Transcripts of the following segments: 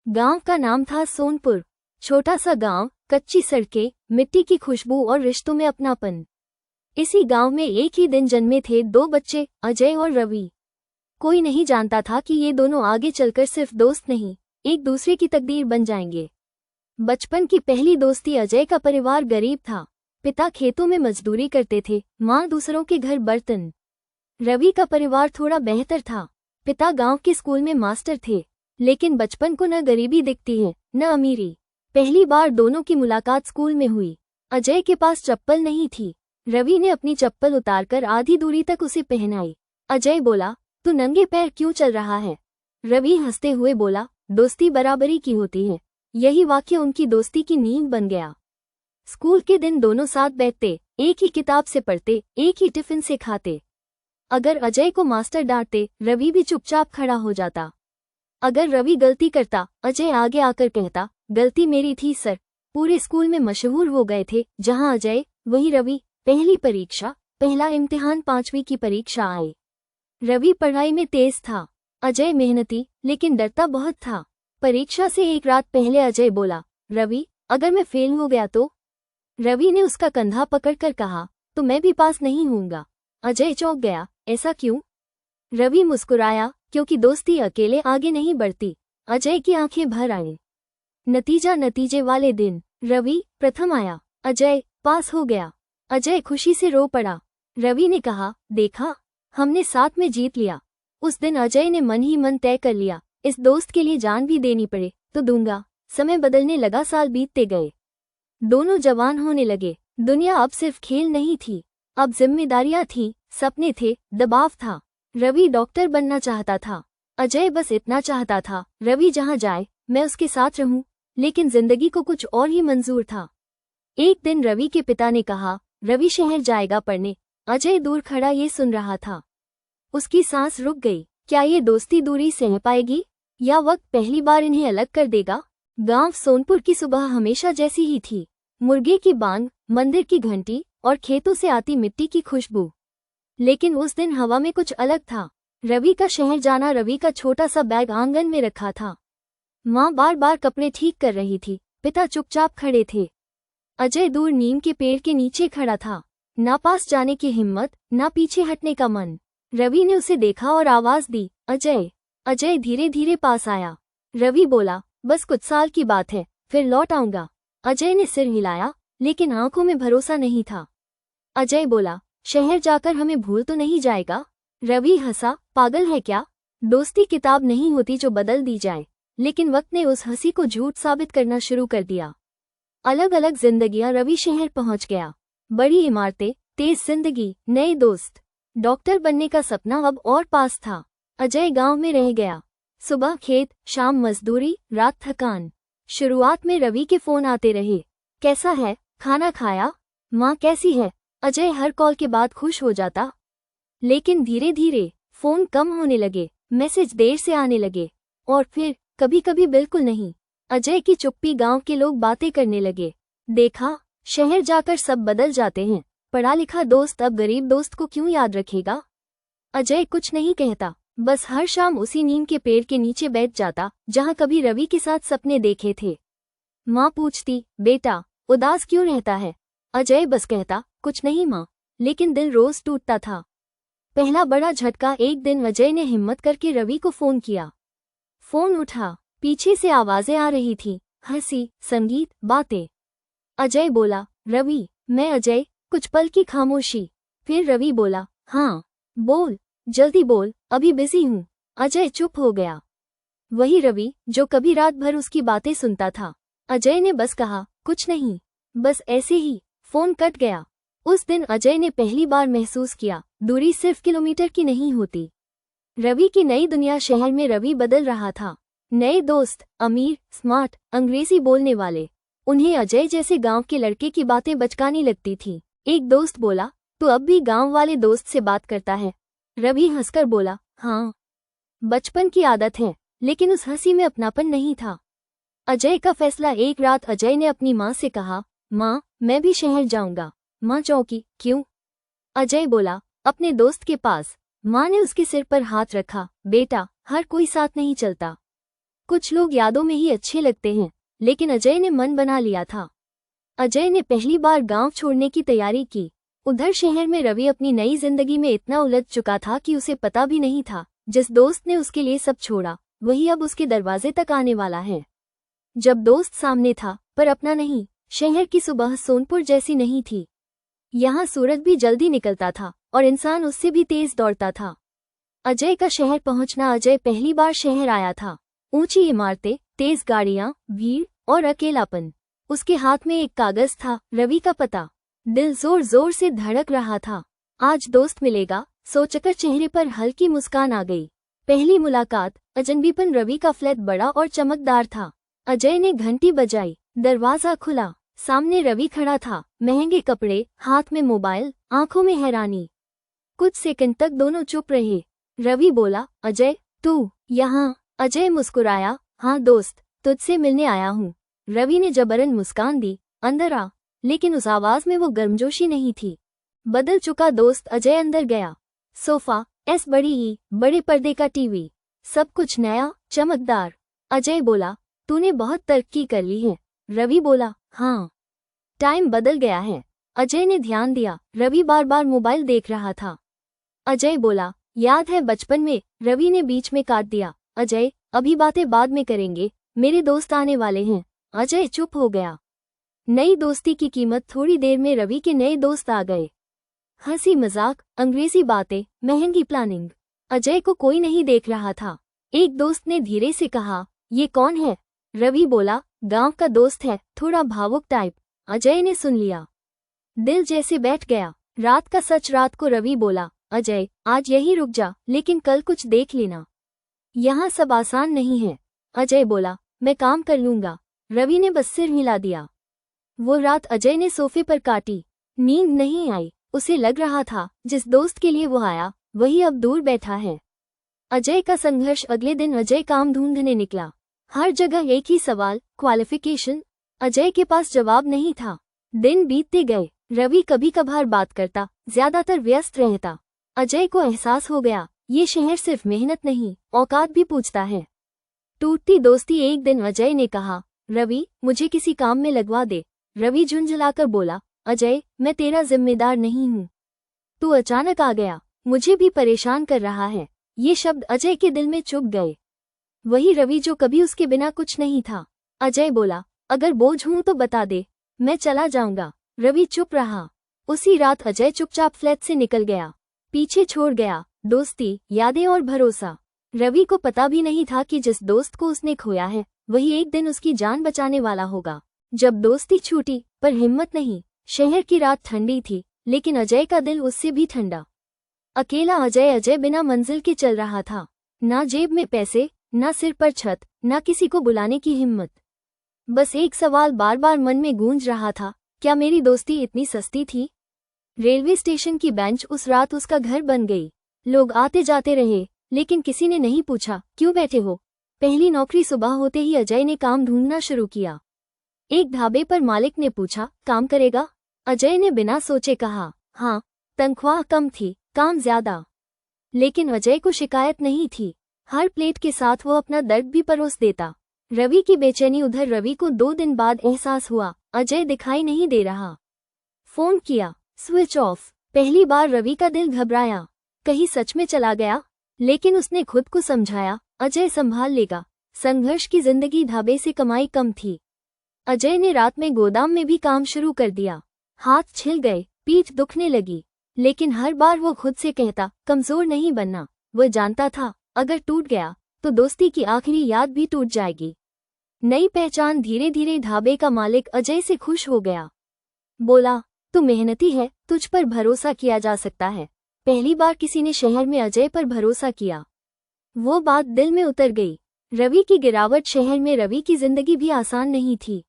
गांव का नाम था सोनपुर। छोटा सा गांव, कच्ची सड़कें, मिट्टी की खुशबू और रिश्तों में अपनापन। इसी गांव में एक ही दिन जन्मे थे दो बच्चे, अजय और रवि। कोई नहीं जानता था कि ये दोनों आगे चलकर सिर्फ दोस्त नहीं, एक दूसरे की तकदीर बन जाएंगे। बचपन की पहली दोस्ती। अजय का परिवार गरीब था। पिता खेतों में मजदूरी करते थे, माँ दूसरों के घर बर्तन। रवि का परिवार थोड़ा बेहतर था। पिता गांव के स्कूल में मास्टर थे, लेकिन बचपन को न गरीबी दिखती है न अमीरी। पहली बार दोनों की मुलाकात स्कूल में हुई। अजय के पास चप्पल नहीं थी। रवि ने अपनी चप्पल उतारकर आधी दूरी तक उसे पहनाई। अजय बोला, तू नंगे पैर क्यों चल रहा है? रवि हंसते हुए बोला, दोस्ती बराबरी की होती है। यही वाक्य उनकी दोस्ती की नींव बन गया। स्कूल के दिन दोनों साथ बैठते, एक ही किताब से पढ़ते, एक ही टिफिन से खाते। अगर अजय को मास्टर डांटते, रवि भी चुपचाप खड़ा हो जाता। अगर रवि गलती करता, अजय आगे आकर कहता, गलती मेरी थी सर। पूरे स्कूल में मशहूर हो गए थे, जहां अजय वहीं रवि। पहली परीक्षा, पहला इम्तिहान 5वीं की परीक्षा आए। रवि पढ़ाई में तेज था, अजय मेहनती लेकिन डरता बहुत था। परीक्षा से एक रात पहले अजय बोला, रवि अगर मैं फेल हो गया तो? रवि ने उसका कंधा पकड़कर कहा, तो मैं भी पास नहीं होऊंगा। अजय चौंक गया, ऐसा क्यों? रवि मुस्कुराया, क्योंकि दोस्ती अकेले आगे नहीं बढ़ती। अजय की आंखें भर आईं। नतीजे वाले दिन रवि प्रथम आया, अजय पास हो गया। अजय खुशी से रो पड़ा। रवि ने कहा, देखा, हमने साथ में जीत लिया। उस दिन अजय ने मन ही मन तय कर लिया, इस दोस्त के लिए जान भी देनी पड़े तो दूंगा। समय बदलने लगा, साल बीतते गए। दोनों जवान होने लगे। दुनिया अब सिर्फ खेल नहीं थी, अब जिम्मेदारियां थीं, सपने थे, दबाव था। रवि डॉक्टर बनना चाहता था, अजय बस इतना चाहता था, रवि जहां जाए मैं उसके साथ रहूं। लेकिन जिंदगी को कुछ और ही मंजूर था। एक दिन रवि के पिता ने कहा, रवि शहर जाएगा पढ़ने। अजय दूर खड़ा ये सुन रहा था। उसकी सांस रुक गई। क्या ये दोस्ती दूरी सह पाएगी, या वक्त पहली बार इन्हें अलग कर देगा? गांव सोनपुर की सुबह हमेशा जैसी ही थी। मुर्गे की बांग, मंदिर की घंटी और खेतों से आती मिट्टी की खुशबू। लेकिन उस दिन हवा में कुछ अलग था। रवि का शहर जाना। रवि का छोटा सा बैग आंगन में रखा था। माँ बार बार कपड़े ठीक कर रही थी, पिता चुपचाप खड़े थे। अजय दूर नीम के पेड़ के नीचे खड़ा था, ना पास जाने की हिम्मत, ना पीछे हटने का मन। रवि ने उसे देखा और आवाज दी, अजय। अजय धीरे धीरे पास आया। रवि बोला, बस कुछ साल की बात है, फिर लौट आऊंगा। अजय ने सिर हिलाया, लेकिन आंखों में भरोसा नहीं था। अजय बोला, शहर जाकर हमें भूल तो नहीं जाएगा? रवि हंसा, पागल है क्या? दोस्ती किताब नहीं होती जो बदल दी जाए। लेकिन वक्त ने उस हंसी को झूठ साबित करना शुरू कर दिया। अलग अलग जिंदगियां। रवि शहर पहुंच गया। बड़ी इमारतें, तेज जिंदगी, नए दोस्त। डॉक्टर बनने का सपना अब और पास था। अजय गांव में रह गया। सुबह खेत, शाम मजदूरी, रात थकान। शुरुआत में रवि के फोन आते रहे, कैसा है, खाना खाया, माँ कैसी है? अजय हर कॉल के बाद खुश हो जाता। लेकिन धीरे धीरे फोन कम होने लगे, मैसेज देर से आने लगे, और फिर कभी कभी बिल्कुल नहीं। अजय की चुप्पी। गांव के लोग बातें करने लगे, देखा, शहर जाकर सब बदल जाते हैं। पढ़ा लिखा दोस्त अब गरीब दोस्त को क्यों याद रखेगा? अजय कुछ नहीं कहता, बस हर शाम उसी नीम के पेड़ के नीचे बैठ जाता जहां कभी रवि के साथ सपने देखे थे। माँ पूछती, बेटा उदास क्यों रहता है? अजय बस कहता, कुछ नहीं माँ। लेकिन दिल रोज टूटता था। पहला बड़ा झटका। एक दिन अजय ने हिम्मत करके रवि को फोन किया। फोन उठा, पीछे से आवाजें आ रही थी, हंसी, संगीत, बातें। अजय बोला, रवि मैं अजय। कुछ पल की खामोशी, फिर रवि बोला, हाँ बोल, जल्दी बोल, अभी बिजी हूँ। अजय चुप हो गया। वही रवि जो कभी रात भर उसकी बातें सुनता था। अजय ने बस कहा, कुछ नहीं, बस ऐसे ही। फोन कट गया। उस दिन अजय ने पहली बार महसूस किया, दूरी सिर्फ किलोमीटर की नहीं होती। रवि की नई दुनिया। शहर में रवि बदल रहा था। नए दोस्त, अमीर, स्मार्ट, अंग्रेजी बोलने वाले। उन्हें अजय जैसे गांव के लड़के की बातें बचकानी लगती थी। एक दोस्त बोला, तू अब भी गांव वाले दोस्त से बात करता है? रवि हंसकर बोला, हाँ, बचपन की आदत है। लेकिन उस हंसी में अपनापन नहीं था। अजय का फैसला। एक रात अजय ने अपनी माँ से कहा, माँ मैं भी शहर जाऊंगा। माँ चौंकी, क्यों? अजय बोला, अपने दोस्त के पास। माँ ने उसके सिर पर हाथ रखा, बेटा हर कोई साथ नहीं चलता। कुछ लोग यादों में ही अच्छे लगते हैं, लेकिन अजय ने मन बना लिया था। अजय ने पहली बार गांव छोड़ने की तैयारी की। उधर शहर में रवि अपनी नई जिंदगी में इतना उलझ चुका था कि उसे पता भी नहीं था जिस दोस्त ने उसके लिए सब छोड़ा वही अब उसके दरवाजे तक आने वाला है। जब दोस्त सामने था पर अपना नहीं, शहर की सुबह सोनपुर जैसी नहीं थी। यहाँ सूरज भी जल्दी निकलता था और इंसान उससे भी तेज दौड़ता था। अजय का शहर पहुंचना। अजय पहली बार शहर आया था। ऊंची इमारतें, तेज गाड़ियां, भीड़ और अकेलापन। उसके हाथ में एक कागज था, रवि का पता। दिल जोर जोर से धड़क रहा था। आज दोस्त मिलेगा, सोचकर चेहरे पर हल्की मुस्कान आ गई। पहली मुलाकात। अजनबीपन। रवि का फ्लैट बड़ा और चमकदार था। अजय ने घंटी बजाई, दरवाजा खुला। सामने रवि खड़ा था, महंगे कपड़े, हाथ में मोबाइल, आंखों में हैरानी। कुछ सेकंड तक दोनों चुप रहे। रवि बोला, अजय तू यहाँ? अजय मुस्कुराया, हाँ दोस्त, तुझसे मिलने आया हूँ। रवि ने जबरन मुस्कान दी, अंदर आ। लेकिन उस आवाज में वो गर्मजोशी नहीं थी। बदल चुका दोस्त। अजय अंदर गया। सोफा, बड़े पर्दे का टीवी, सब कुछ नया, चमकदार। अजय बोला, तूने बहुत तरक्की कर ली है। रवि बोला, हाँ, टाइम बदल गया है। अजय ने ध्यान दिया, रवि बार बार मोबाइल देख रहा था। अजय बोला, याद है बचपन में? रवि ने बीच में काट दिया, अजय अभी बातें बाद में करेंगे, मेरे दोस्त आने वाले हैं। अजय चुप हो गया। नई दोस्ती की कीमत। थोड़ी देर में रवि के नए दोस्त आ गए। हंसी मजाक, अंग्रेजी बातें, महंगी प्लानिंग। अजय को कोई नहीं देख रहा था। एक दोस्त ने धीरे से कहा, ये कौन है? रवि बोला, गांव का दोस्त है, थोड़ा भावुक टाइप। अजय ने सुन लिया, दिल जैसे बैठ गया। रात का सच। रात को रवि बोला, अजय आज यहीं रुक जा, लेकिन कल कुछ देख लेना, यहाँ सब आसान नहीं है। अजय बोला, मैं काम कर लूंगा। रवि ने बस सिर हिला दिया। वो रात अजय ने सोफे पर काटी। नींद नहीं आई। उसे लग रहा था जिस दोस्त के लिए वो आया वही अब दूर बैठा है। अजय का संघर्ष। अगले दिन अजय काम ढूंढने निकला। हर जगह एक ही सवाल, क्वालिफिकेशन। अजय के पास जवाब नहीं था। दिन बीतते गए। रवि कभी कभार बात करता, ज्यादातर व्यस्त रहता। अजय को एहसास हो गया, ये शहर सिर्फ मेहनत नहीं, औकात भी पूछता है। टूटती दोस्ती। एक दिन अजय ने कहा, रवि मुझे किसी काम में लगवा दे। रवि झुंझलाकर बोला, अजय मैं तेरा जिम्मेदार नहीं हूँ। तू अचानक आ गया, मुझे भी परेशान कर रहा है। ये शब्द अजय के दिल में चुभ गए। वही रवि जो कभी उसके बिना कुछ नहीं था। अजय बोला, अगर बोझ हूं तो बता दे, मैं चला जाऊंगा। रवि चुप रहा। उसी रात अजय चुपचाप फ्लैट से निकल गया। पीछे छोड़ गया दोस्ती, यादें और भरोसा। रवि को पता भी नहीं था कि जिस दोस्त को उसने खोया है वही एक दिन उसकी जान बचाने वाला होगा। जब दोस्ती छूटी, पर हिम्मत नहीं। शहर की रात ठंडी थी, लेकिन अजय का दिल उससे भी ठंडा। अकेला अजय बिना मंजिल के चल रहा था। ना जेब में पैसे, ना सिर पर छत, ना किसी को बुलाने की हिम्मत। बस एक सवाल बार बार मन में गूंज रहा था, क्या मेरी दोस्ती इतनी सस्ती थी? रेलवे स्टेशन की बेंच उस रात उसका घर बन गई। लोग आते जाते रहे, लेकिन किसी ने नहीं पूछा, क्यों बैठे हो? पहली नौकरी। सुबह होते ही अजय ने काम ढूंढना शुरू किया। एक ढाबे पर मालिक ने पूछा, काम करेगा? अजय ने बिना सोचे कहा, हाँ। तनख्वाह कम थी, काम ज्यादा। लेकिन अजय को शिकायत नहीं थी। हर प्लेट के साथ वो अपना दर्द भी परोस देता। रवि की बेचैनी। उधर रवि को 2 दिन बाद एहसास हुआ, अजय दिखाई नहीं दे रहा। फोन किया, स्विच ऑफ। पहली बार रवि का दिल घबराया, कहीं सच में चला गया। लेकिन उसने खुद को समझाया, अजय संभाल लेगा। संघर्ष की जिंदगी। ढाबे से कमाई कम थी। अजय ने रात में गोदाम में भी काम शुरू कर दिया। हाथ छिल गए, पीठ दुखने लगी, लेकिन हर बार वो खुद से कहता, कमजोर नहीं बनना। वो जानता था, अगर टूट गया तो दोस्ती की आखिरी याद भी टूट जाएगी। नई पहचान। धीरे धीरे ढाबे का मालिक अजय से खुश हो गया। बोला, तू मेहनती है, तुझ पर भरोसा किया जा सकता है। पहली बार किसी ने शहर में अजय पर भरोसा किया। वो बात दिल में उतर गई। रवि की गिरावट। शहर में रवि की जिंदगी भी आसान नहीं थी।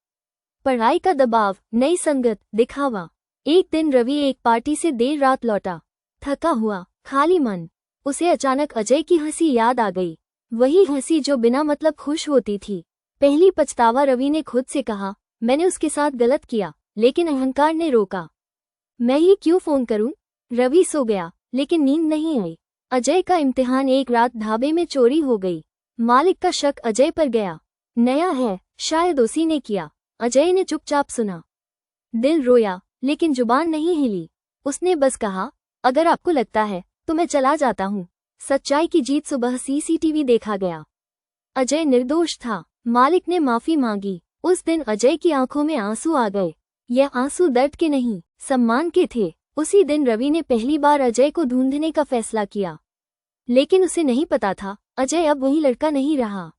पढ़ाई का दबाव, नई संगत, दिखावा। एक दिन रवि एक पार्टी से देर रात लौटा, थका हुआ, खाली मन। उसे अचानक अजय की हंसी याद आ गई। वही हंसी जो बिना मतलब खुश होती थी। पहली पछतावा। रवि ने खुद से कहा, मैंने उसके साथ गलत किया, लेकिन अहंकार ने रोका। मैं ही क्यों फोन करूं? रवि सो गया, लेकिन नींद नहीं आई। अजय का इम्तिहान। एक रात ढाबे में चोरी हो गई। मालिक का शक अजय पर गया। नया है, शायद उसी ने किया। अजय ने चुपचाप सुना। दिल रोया, लेकिन जुबान नहीं हिली। उसने बस कहा, अगर आपको लगता है तो मैं चला जाता हूँ। सच्चाई की जीत। सुबह सीसीटीवी देखा गया। अजय निर्दोष था। मालिक ने माफी मांगी। उस दिन अजय की आंखों में आंसू आ गए। यह आंसू दर्द के नहीं, सम्मान के थे। उसी दिन रवि ने पहली बार अजय को ढूंढने का फैसला किया। लेकिन उसे नहीं पता था, अजय अब वही लड़का नहीं रहा।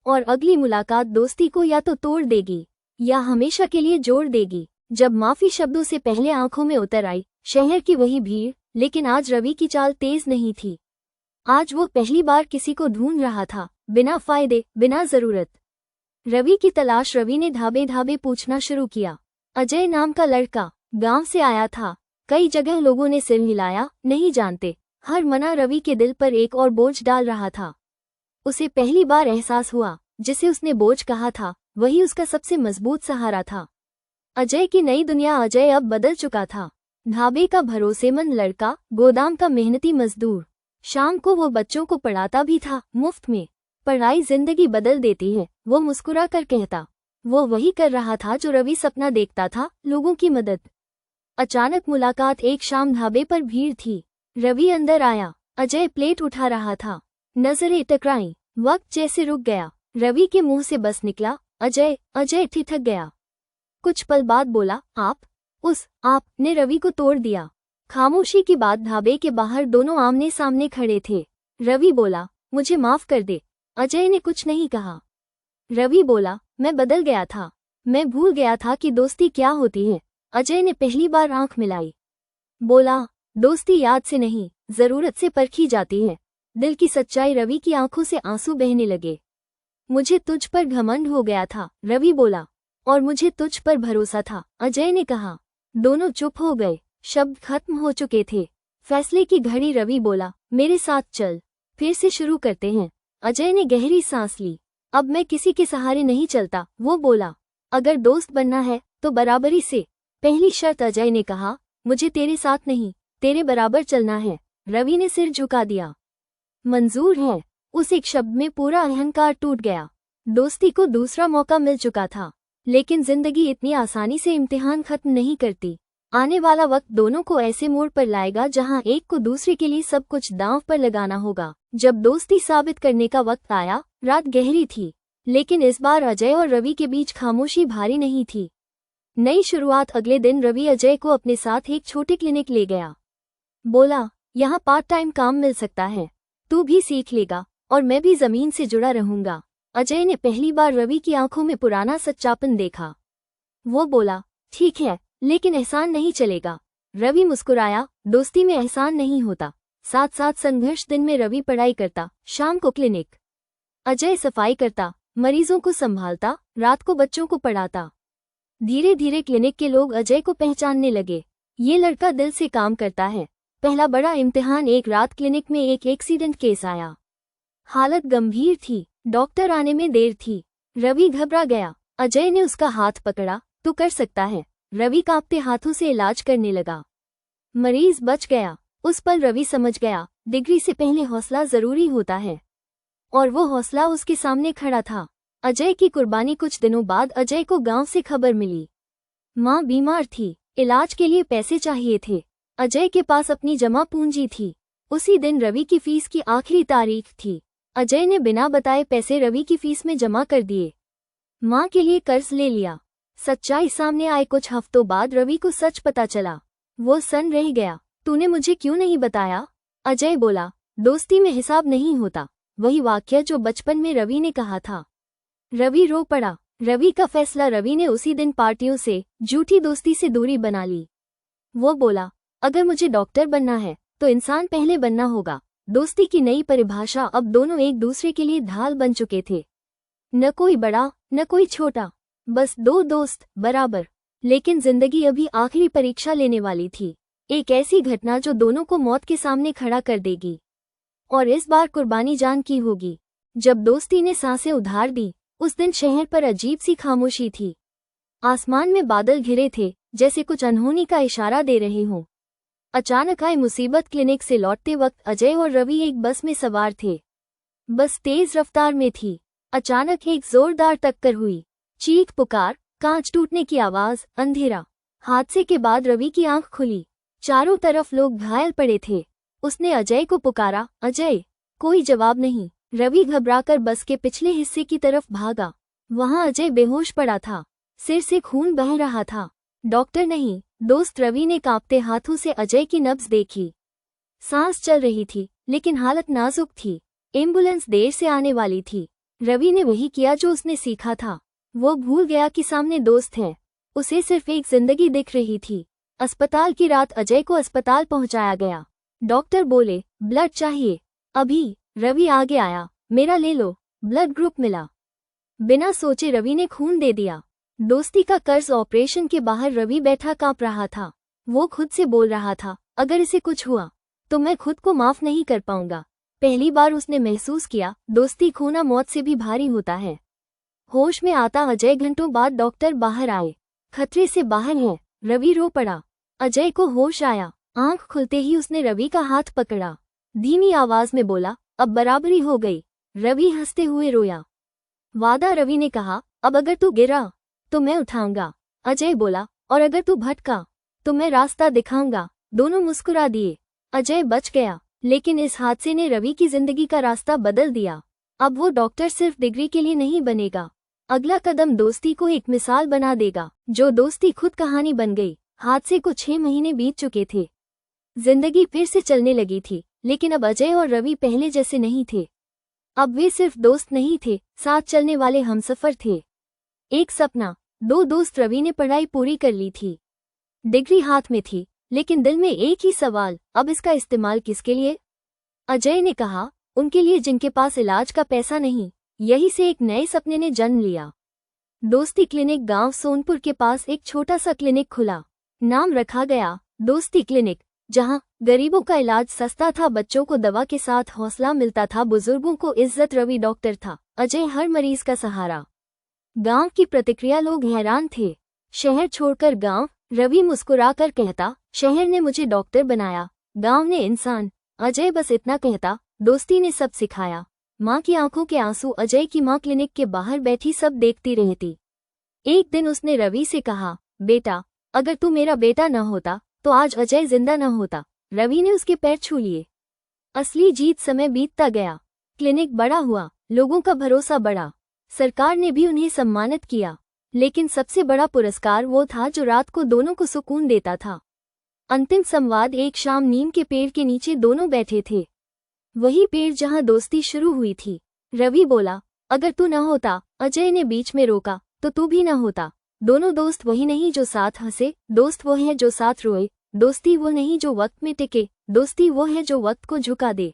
और अगली मुलाकात दोस्ती को या तो तोड़ देगी या हमेशा के लिए जोड़ देगी। जब माफी शब्दों से पहले आंखों में उतर आई, शहर की वही भीड़, लेकिन आज रवि की चाल तेज नहीं थी। आज वो पहली बार किसी को ढूंढ रहा था, बिना फायदे, बिना जरूरत। रवि की तलाश। रवि ने ढाबे ढाबे पूछना शुरू किया। अजय नाम का लड़का गांव से आया था। कई जगह लोगों ने सिर हिलाया, नहीं जानते। हर मना रवि के दिल पर एक और बोझ डाल रहा था। उसे पहली बार एहसास हुआ, जिसे उसने बोझ कहा था वही उसका सबसे मजबूत सहारा था। अजय की नई दुनिया। अजय अब बदल चुका था। ढाबे का भरोसेमंद लड़का, गोदाम का मेहनती मजदूर। शाम को वो बच्चों को पढ़ाता भी था, मुफ्त में। पढ़ाई जिंदगी बदल देती है, वो मुस्कुरा कर कहता। वो वही कर रहा था जो रवि सपना देखता था, लोगों की मदद। अचानक मुलाकात। एक शाम ढाबे पर भीड़ थी। रवि अंदर आया। अजय प्लेट उठा रहा था। नजरें टकराईं। वक्त जैसे रुक गया। रवि के मुंह से बस निकला, अजय। अजय ठिठक गया। कुछ पल बाद बोला, आप। उस आप ने रवि को तोड़ दिया। खामोशी की बात। ढाबे के बाहर दोनों आमने सामने खड़े थे। रवि बोला, मुझे माफ कर दे। अजय ने कुछ नहीं कहा। रवि बोला, मैं बदल गया था। मैं भूल गया था कि दोस्ती क्या होती है। अजय ने पहली बार आंख मिलाई। बोला, दोस्ती याद से नहीं, जरूरत से परखी जाती है। दिल की सच्चाई। रवि की आंखों से आंसू बहने लगे। मुझे तुझ पर घमंड हो गया था, रवि बोला। और मुझे तुझ पर भरोसा था, अजय ने कहा। दोनों चुप हो गए। शब्द खत्म हो चुके थे। फैसले की घड़ी। रवि बोला, मेरे साथ चल, फिर से शुरू करते हैं। अजय ने गहरी सांस ली। अब मैं किसी के सहारे नहीं चलता, वो बोला। अगर दोस्त बनना है तो बराबरी से। पहली शर्त। अजय ने कहा, मुझे तेरे साथ नहीं, तेरे बराबर चलना है। रवि ने सिर झुका दिया। मंजूर है। उस एक शब्द में पूरा अहंकार टूट गया। दोस्ती को दूसरा मौका मिल चुका था, लेकिन जिंदगी इतनी आसानी से इम्तिहान खत्म नहीं करती। आने वाला वक्त दोनों को ऐसे मोड़ पर लाएगा जहां एक को दूसरे के लिए सब कुछ दांव पर लगाना होगा। जब दोस्ती साबित करने का वक्त आया, रात गहरी थी, लेकिन इस बार अजय और रवि के बीच खामोशी भारी नहीं थी। नई शुरुआत। अगले दिन रवि अजय को अपने साथ एक छोटे क्लिनिक ले गया। बोला, यहाँ पार्ट टाइम काम मिल सकता है, तू भी सीख लेगा और मैं भी जमीन से जुड़ा रहूंगा। अजय ने पहली बार रवि की आंखों में पुराना सच्चापन देखा। वो बोला, ठीक है, लेकिन एहसान नहीं चलेगा। रवि मुस्कुराया। दोस्ती में एहसान नहीं होता, साथ साथ संघर्ष। दिन में रवि पढ़ाई करता, शाम को क्लिनिक। अजय सफाई करता, मरीजों को संभालता, रात को बच्चों को पढ़ाता। धीरे धीरे क्लिनिक के लोग अजय को पहचानने लगे। ये लड़का दिल से काम करता है। पहला बड़ा इम्तिहान। एक रात क्लिनिक में एक एक्सीडेंट केस आया। हालत गंभीर थी, डॉक्टर आने में देर थी। रवि घबरा गया। अजय ने उसका हाथ पकड़ा, तू कर सकता है। रवि कांपते हाथों से इलाज करने लगा। मरीज बच गया। उस पल रवि समझ गया, डिग्री से पहले हौसला जरूरी होता है। और वो हौसला उसके सामने खड़ा था। अजय की कुर्बानी। कुछ दिनों बाद अजय को गांव से खबर मिली। मां बीमार थी, इलाज के लिए पैसे चाहिए थे। अजय के पास अपनी जमा पूंजी थी। उसी दिन रवि की फीस की आखिरी तारीख थी। अजय ने बिना बताए पैसे रवि की फीस में जमा कर दिए। मां के लिए कर्ज ले लिया। सच्चाई सामने आए। कुछ हफ्तों बाद रवि को सच पता चला। वो सन रह गया। तूने मुझे क्यों नहीं बताया? अजय बोला, दोस्ती में हिसाब नहीं होता। वही वाक्य जो बचपन में रवि ने कहा था। रवि रो पड़ा। रवि का फैसला। रवि ने उसी दिन पार्टियों से, झूठी दोस्ती से दूरी बना ली। वो बोला, अगर मुझे डॉक्टर बनना है तो इंसान पहले बनना होगा। दोस्ती की नई परिभाषा। अब दोनों एक दूसरे के लिए ढाल बन चुके थे। न कोई बड़ा न कोई छोटा, बस दो दोस्त बराबर। लेकिन जिंदगी अभी आखिरी परीक्षा लेने वाली थी। एक ऐसी घटना जो दोनों को मौत के सामने खड़ा कर देगी। और इस बार कुर्बानी जान की होगी। जब दोस्ती ने सांसें उधार दी, उस दिन शहर पर अजीब सी खामोशी थी। आसमान में बादल घिरे थे, जैसे कुछ अनहोनी का इशारा दे रहे हों। अचानक आई मुसीबत। क्लिनिक से लौटते वक्त अजय और रवि एक बस में सवार थे। बस तेज रफ्तार में थी। अचानक एक जोरदार टक्कर हुई। चीख पुकार, कांच टूटने की आवाज, अंधेरा। हादसे के बाद रवि की आंख खुली। चारों तरफ लोग घायल पड़े थे। उसने अजय को पुकारा, अजय। कोई जवाब नहीं। रवि घबराकर बस के पिछले हिस्से की तरफ भागा। वहां अजय बेहोश पड़ा था। सिर से खून बह रहा था। डॉक्टर नहीं, दोस्त रवि ने कांपते हाथों से अजय की नब्ज देखी। सांस चल रही थी, लेकिन हालत नाजुक थी। एम्बुलेंस देर से आने वाली थी। रवि ने वही किया जो उसने सीखा था। वो भूल गया कि सामने दोस्त है। उसे सिर्फ एक जिंदगी दिख रही थी। अस्पताल की रात अजय को अस्पताल पहुंचाया गया। डॉक्टर बोले, ब्लड चाहिए अभी। रवि आगे आया, मेरा ले लो। ब्लड ग्रुप मिला। बिना सोचे रवि ने खून दे दिया। दोस्ती का कर्ज। ऑपरेशन के बाहर रवि बैठा कांप रहा था। वो खुद से बोल रहा था, अगर इसे कुछ हुआ तो मैं खुद को माफ नहीं कर पाऊंगा। पहली बार उसने महसूस किया, दोस्ती खोना मौत से भी भारी होता है। होश में आता अजय घंटों बाद डॉक्टर बाहर आए। खतरे से बाहर है। रवि रो पड़ा। अजय को होश आया। आंख खुलते ही उसने रवि का हाथ पकड़ा। धीमी आवाज में बोला, अब बराबरी हो गई। रवि हंसते हुए रोया। वादा, रवि ने कहा, अब अगर तू गिरा तो मैं उठाऊंगा। अजय बोला, और अगर तू भटका तो मैं रास्ता दिखाऊंगा। दोनों मुस्कुरा दिए। अजय बच गया, लेकिन इस हादसे ने रवि की जिंदगी का रास्ता बदल दिया। अब वो डॉक्टर सिर्फ डिग्री के लिए नहीं बनेगा। अगला कदम दोस्ती को एक मिसाल बना देगा। जो दोस्ती खुद कहानी बन गई। हादसे को 6 महीने बीत चुके थे। जिंदगी फिर से चलने लगी थी, लेकिन अब अजय और रवि पहले जैसे नहीं थे। अब वे सिर्फ दोस्त नहीं थे, साथ चलने वाले हमसफर थे। एक सपना। 2 दोस्त। रवि ने पढ़ाई पूरी कर ली थी। डिग्री हाथ में थी, लेकिन दिल में एक ही सवाल, अब इसका इस्तेमाल किसके लिए? अजय ने कहा, उनके लिए जिनके पास इलाज का पैसा नहीं। यही से एक नए सपने ने जन्म लिया। दोस्ती क्लिनिक। गांव सोनपुर के पास एक छोटा सा क्लिनिक खुला। नाम रखा गया दोस्ती क्लिनिक। जहां गरीबों का इलाज सस्ता था, बच्चों को दवा के साथ हौसला मिलता था, बुजुर्गों को इज्जत। रवि डॉक्टर था, अजय हर मरीज का सहारा। गांव की प्रतिक्रिया। लोग हैरान थे। शहर छोड़कर गांव। रवि मुस्कुराकर कहता, शहर ने मुझे डॉक्टर बनाया, गांव ने इंसान। अजय बस इतना कहता, दोस्ती ने सब सिखाया। माँ की आंखों के आंसू। अजय की माँ क्लिनिक के बाहर बैठी सब देखती रहती। एक दिन उसने रवि से कहा, बेटा, अगर तू मेरा बेटा न होता तो आज अजय जिंदा न होता। रवि ने उसके पैर छू लिए। असली जीत। समय बीतता गया। क्लिनिक बड़ा हुआ, लोगों का भरोसा बढ़ा। सरकार ने भी उन्हें सम्मानित किया। लेकिन सबसे बड़ा पुरस्कार वो था जो रात को दोनों को सुकून देता था। अंतिम संवाद। एक शाम नीम के पेड़ के नीचे दोनों बैठे थे। वही पेड़ जहां दोस्ती शुरू हुई थी। रवि बोला, अगर तू न होता। अजय ने बीच में रोका, तो तू भी न होता। दोनों दोस्त वही नहीं जो साथ हंसे, दोस्त वो है जो साथ रोए। दोस्ती वो नहीं जो वक्त में टिके, दोस्ती वो है जो वक्त को झुका दे।